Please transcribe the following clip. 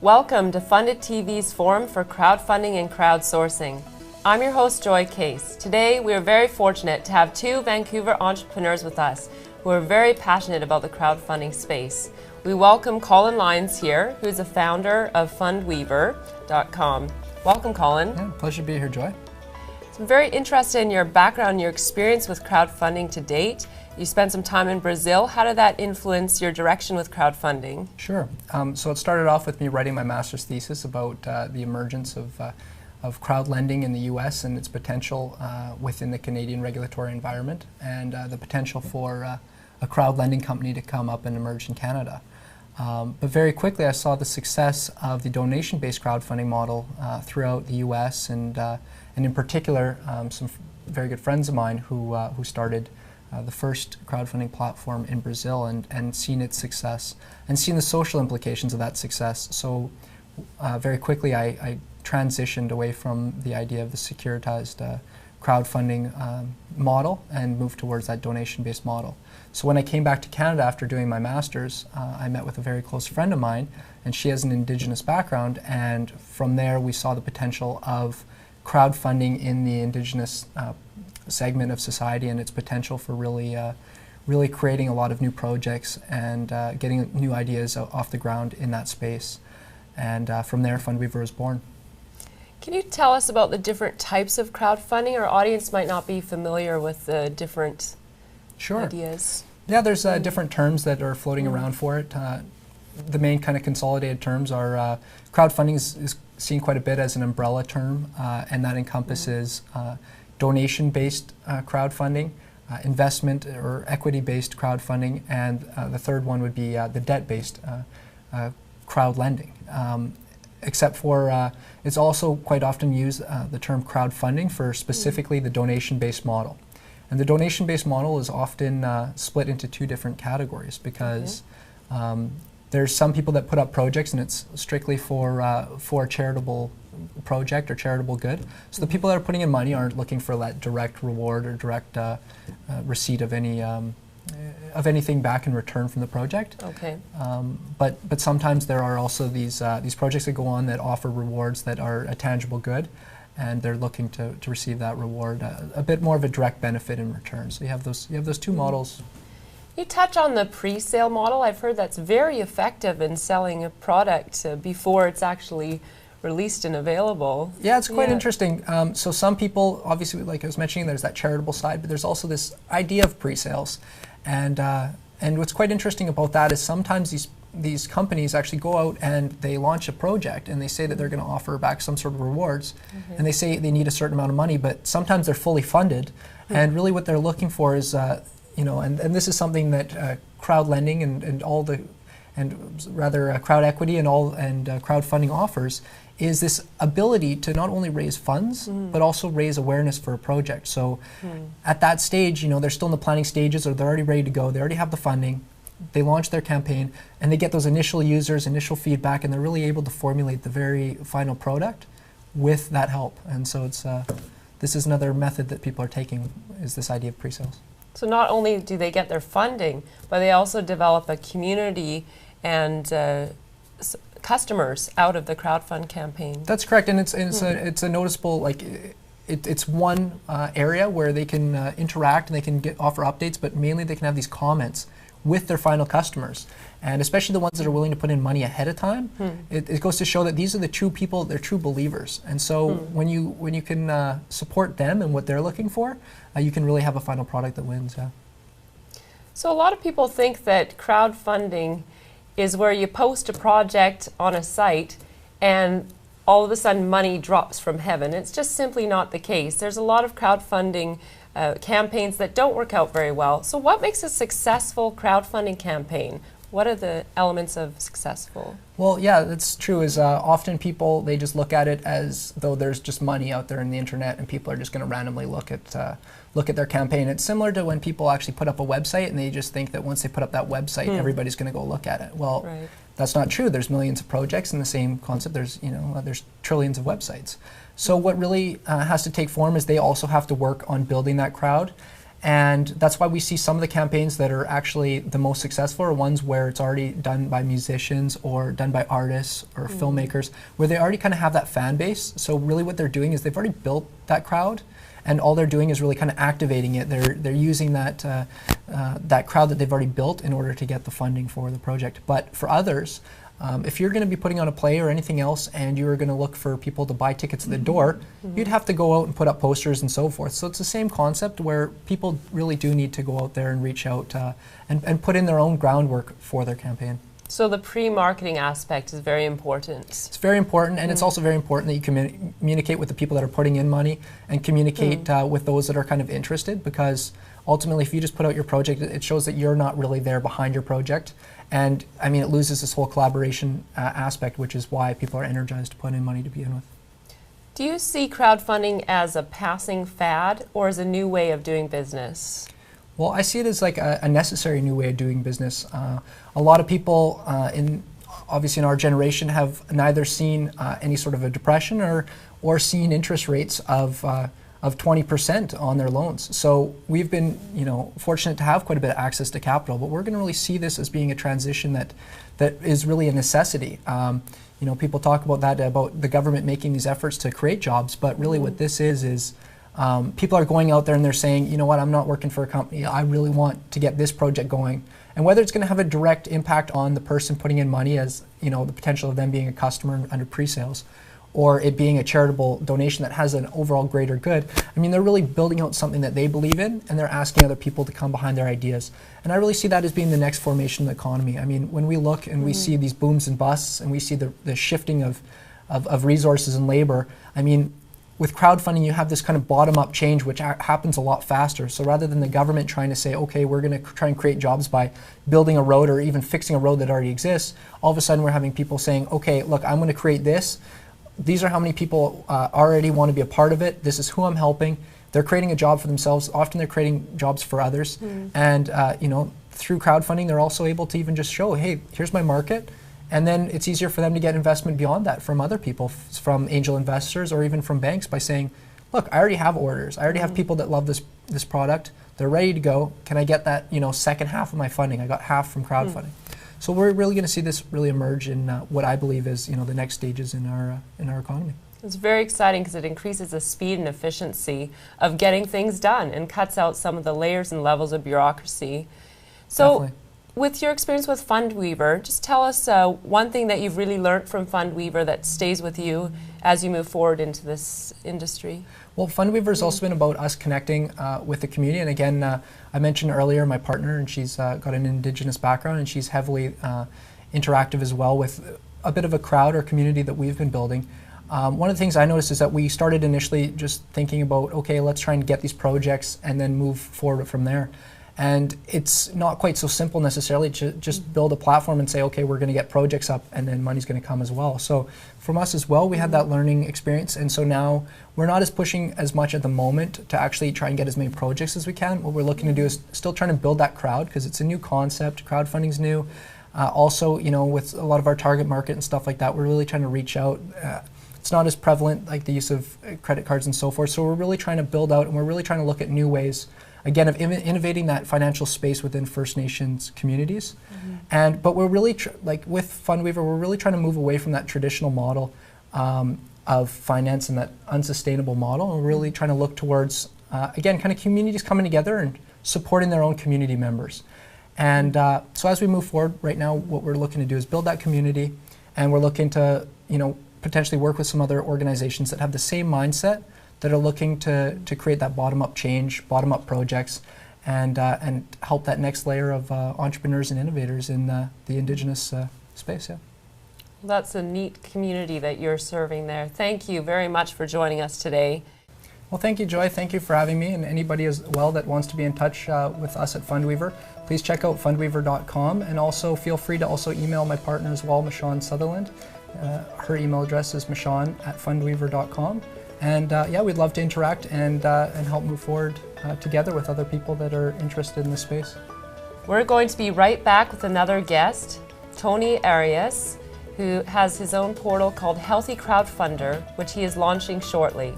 Welcome to Funded TV's forum for crowdfunding and crowdsourcing. I'm your host, Joy Case. Today, we are very fortunate to have two Vancouver entrepreneurs with us who are very passionate about the crowdfunding space. We welcome Colin Lyons here, who is a founder of Fundweaver.com. Welcome, Colin. Yeah, pleasure to be here, Joy. So I'm very interested in your background, your experience with crowdfunding to date. You spent some time in Brazil. How did that influence your direction with crowdfunding? Sure. So it started off with me writing my master's thesis about the emergence of crowd lending in the U.S. and its potential within the Canadian regulatory environment, and the potential for a crowd lending company to come up and emerge in Canada. But very quickly I saw the success of the donation-based crowdfunding model throughout the U.S. and in particular some very good friends of mine who started the first crowdfunding platform in Brazil and seen its success and seen the social implications of that success. So very quickly I transitioned away from the idea of the securitized crowdfunding model and moved towards that donation-based model. So when I came back to Canada after doing my master's, I met with a very close friend of mine, and she has an Indigenous background, and from there we saw the potential of crowdfunding in the Indigenous segment of society and its potential for really creating a lot of new projects and getting new ideas off the ground in that space. And from there, Fundweaver was born. Can you tell us about the different types of crowdfunding? Our audience might not be familiar with the different ideas. Yeah, there's different terms that are floating around for it. The main kind of consolidated terms are crowdfunding is seen quite a bit as an umbrella term, and that encompasses donation-based crowdfunding, investment or equity-based crowdfunding, and the third one would be the debt-based crowd lending. Except for it's also quite often used the term crowdfunding for specifically the donation-based model. And the donation-based model is often split into two different categories because there's some people that put up projects and it's strictly for a charitable project or charitable good. So the people that are putting in money aren't looking for that direct reward or direct receipt of anything back in return from the project. Okay. But sometimes there are also these projects that go on that offer rewards that are a tangible good, and they're looking to receive that reward, a bit more of a direct benefit in return. So you have those two models. You touch on the pre-sale model. I've heard that's very effective in selling a product before it's actually released and available. Yeah, it's quite interesting. So some people, obviously, like I was mentioning, there's that charitable side, but there's also this idea of pre-sales. And what's quite interesting about that is sometimes these companies actually go out and they launch a project and they say that they're going to offer back some sort of rewards, and they say they need a certain amount of money, but sometimes they're fully funded, and really what they're looking for is and this is something that crowd lending crowd equity and crowdfunding offers, is this ability to not only raise funds but also raise awareness for a project. So at that stage, they're still in the planning stages, or they're already ready to go, they already have the funding, they launch their campaign, and they get those initial users, initial feedback, and they're really able to formulate the very final product with that help. And so this is another method that people are taking, is this idea of pre-sales. So not only do they get their funding, but they also develop a community and customers out of the crowdfund campaign. That's correct, and it's a noticeable, it's one area where they can interact and they can offer updates, but mainly they can have these comments with their final customers, and especially the ones that are willing to put in money ahead of time. It goes to show that these are the true people, they're true believers, and so when you can support them and what they're looking for, you can really have a final product that wins. Yeah. So a lot of people think that crowdfunding is where you post a project on a site and all of a sudden money drops from heaven. It's just simply not the case. There's a lot of crowdfunding campaigns that don't work out very well. So what makes a successful crowdfunding campaign? What are the elements of successful? Well, yeah, that's true. Is often people, they just look at it as though there's just money out there in the internet and people are just going to randomly look at their campaign. It's similar to when people actually put up a website and they just think that once they put up that website, everybody's going to go look at it. Well, that's not true. There's millions of projects in the same concept. There's there's trillions of websites. So what really has to take form is they also have to work on building that crowd And that's why we see some of the campaigns that are actually the most successful are ones where it's already done by musicians or done by artists or filmmakers, where they already kind of have that fan base. So really what they're doing is they've already built that crowd, and all they're doing is really kind of activating it. They're using that, that crowd that they've already built in order to get the funding for the project. But for others, if you're going to be putting on a play or anything else and you're going to look for people to buy tickets at the door, you'd have to go out and put up posters and so forth. So it's the same concept where people really do need to go out there and reach out and put in their own groundwork for their campaign. So the pre-marketing aspect is very important. It's very important, and it's also very important that you communicate with the people that are putting in money and communicate with those that are kind of interested, because ultimately if you just put out your project, it shows that you're not really there behind your project. And I mean, it loses this whole collaboration aspect, which is why people are energized to put in money to begin with. Do you see crowdfunding as a passing fad or as a new way of doing business? Well, I see it as like a necessary new way of doing business. A lot of people obviously in our generation have neither seen any sort of a depression or seen interest rates of 20% on their loans. So we've been, fortunate to have quite a bit of access to capital, but we're going to really see this as being a transition that is really a necessity. People talk about that, about the government making these efforts to create jobs, but really what this is people are going out there and they're saying, you know what, I'm not working for a company, I really want to get this project going. And whether it's going to have a direct impact on the person putting in money, as the potential of them being a customer under pre-sales, or it being a charitable donation that has an overall greater good, I mean, they're really building out something that they believe in, and they're asking other people to come behind their ideas. And I really see that as being the next formation of the economy. I mean, when we look and we see these booms and busts, and we see the shifting of resources and labor, I mean, with crowdfunding, you have this kind of bottom-up change, which happens a lot faster. So rather than the government trying to say, okay, we're going to try and create jobs by building a road or even fixing a road that already exists, all of a sudden we're having people saying, okay, look, I'm going to create this. These are how many people already want to be a part of it. This is who I'm helping. They're creating a job for themselves. Often they're creating jobs for others. And through crowdfunding, they're also able to even just show, hey, here's my market. And then it's easier for them to get investment beyond that from other people, from angel investors or even from banks, by saying, look, I already have orders. I already have people that love this product. They're ready to go. Can I get that second half of my funding? I got half from crowdfunding. So we're really going to see this really emerge in what I believe is the next stages in our economy. It's very exciting because it increases the speed and efficiency of getting things done and cuts out some of the layers and levels of bureaucracy. So. Definitely. With your experience with Fundweaver, just tell us one thing that you've really learned from Fundweaver that stays with you as you move forward into this industry. Well, Fundweaver has also been about us connecting with the community. And again, I mentioned earlier my partner, and she's got an Indigenous background, and she's heavily interactive as well with a bit of a crowd or community that we've been building. One of the things I noticed is that we started initially just thinking about, okay, let's try and get these projects and then move forward from there. And it's not quite so simple necessarily to just build a platform and say, okay, we're going to get projects up and then money's going to come as well. So from us as well, we had that learning experience. And so now we're not as pushing as much at the moment to actually try and get as many projects as we can. What we're looking to do is still trying to build that crowd, because it's a new concept. Crowdfunding's new. Also, with a lot of our target market and stuff like that, we're really trying to reach out. It's not as prevalent, like the use of credit cards and so forth. So we're really trying to build out, and we're really trying to look at new ways, again, of innovating that financial space within First Nations communities. But we're really, with Fundweaver, we're really trying to move away from that traditional model of finance and that unsustainable model. And we're really trying to look towards, again, kind of communities coming together and supporting their own community members. And so as we move forward right now, what we're looking to do is build that community, and we're looking to, potentially work with some other organizations that have the same mindset, that are looking to create that bottom-up change, bottom-up projects, and help that next layer of entrepreneurs and innovators in the Indigenous space. Yeah. Well, that's a neat community that you're serving there. Thank you very much for joining us today. Well, thank you, Joy. Thank you for having me, and anybody as well that wants to be in touch with us at Fundweaver, please check out fundweaver.com, and also feel free to also email my partner as well, Michonne Sutherland. Her email address is michonne@fundweaver.com. And yeah, we'd love to interact and help move forward together with other people that are interested in this space. We're going to be right back with another guest, Tony Arias, who has his own portal called Healthy Crowdfunder, which he is launching shortly.